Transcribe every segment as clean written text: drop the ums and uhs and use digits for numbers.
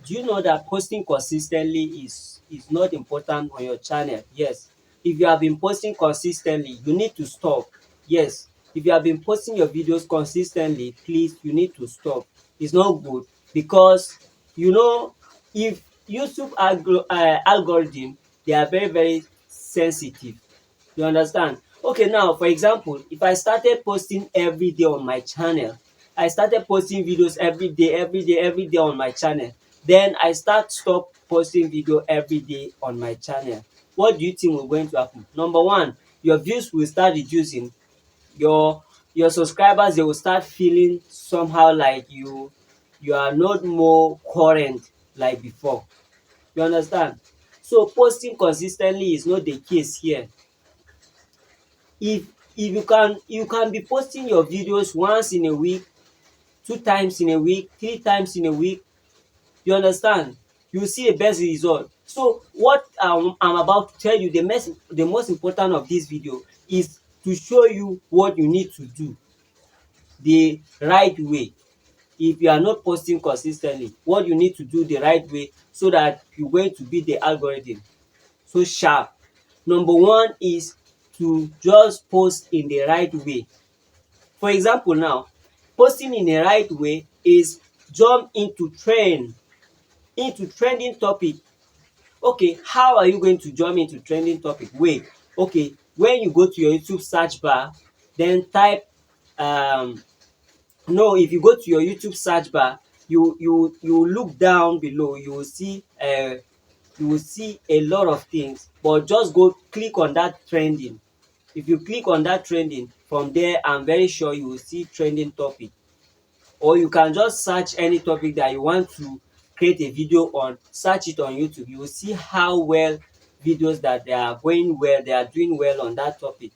Do you know that posting consistently is not important on your channel? Yes. If you have been posting consistently, you need to stop. Yes. If you have been posting your videos consistently, please, you need to stop. It's not good because you know if YouTube algorithm, they are very very sensitive. You understand? Okay, now for example, if I started posting every day on my channel, I started posting videos every day on my channel, then I stop posting video every day on my channel. What do you think will going to happen? Number one, your views will start reducing. Your subscribers, they will start feeling somehow like you are not more current like before. You understand? So posting consistently is not the case here. If you can be posting your videos once in a week, 2 times in a week, 3 times in a week, you understand, you see a best result. So what I'm about to tell you, the most important of this video is to show you what you need to do the right way. If you are not posting consistently, what you need to do the right way so that you're going to beat the algorithm so sharp. Number one is to just post in the right way. For example now, posting in the right way is jump into trending topic. Okay, how are you going to jump into trending topic? Wait, okay, when you go to your YouTube search bar, then type um no, if you go to your YouTube search bar, you look down below, you will see a lot of things, but just go click on that trending. If you click on that trending, from there I'm very sure you will see trending topic. Or you can just search any topic that you want to create a video on, search it on YouTube. You will see how well videos that they are going well, they are doing well on that topic.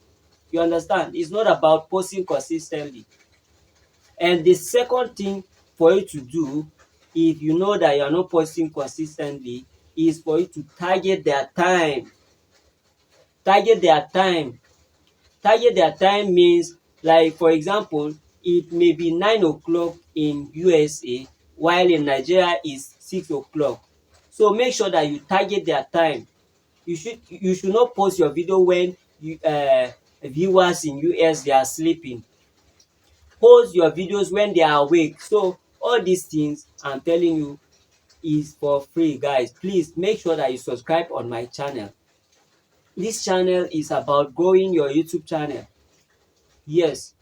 You understand? It's not about posting consistently. And the second thing for you to do, if you know that you are not posting consistently, is for you to target their time. Target their time. Target their time means, like for example, it may be 9 o'clock in USA while in Nigeria is 6 o'clock. So make sure that you target their time. You should not post your video when viewers in US, they are sleeping. Post your videos when they are awake. So all these things I'm telling you is for free, guys. Please make sure that you subscribe on my channel. This channel is about growing your YouTube channel. Yes,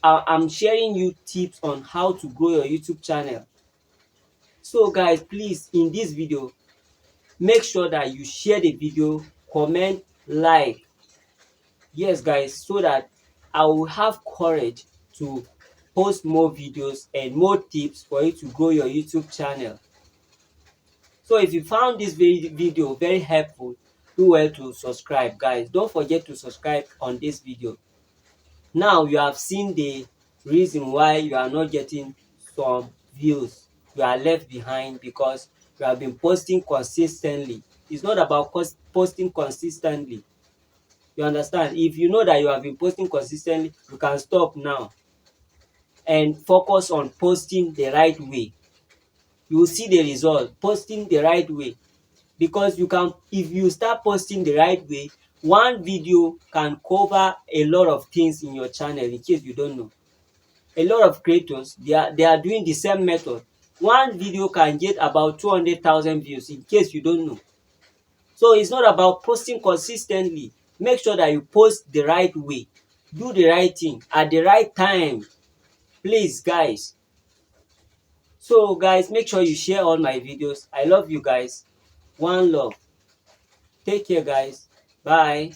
I'm sharing you tips on how to grow your YouTube channel. So guys, please, in this video, make sure that you share the video, comment, like. Yes guys, so that I will have courage to post more videos and more tips for you to grow your YouTube channel. So if you found this video very helpful, do well to subscribe, guys. Don't forget to subscribe on this video. Now you have seen the reason why you are not getting some views. You are left behind because you have been posting consistently. It's not about posting consistently. You understand? If you know that you have been posting consistently, you can stop now and focus on posting the right way. You will see the result. Posting the right way, because if you start posting the right way, one video can cover a lot of things in your channel. In case you don't know, a lot of creators, they are doing the same method. One video can get about 200,000 views, in case you don't know. So it's not about posting consistently. Make sure that you post the right way, do the right thing at the right time, please guys. So guys, make sure you share all my videos. I love you guys. One love. Take care guys. Bye.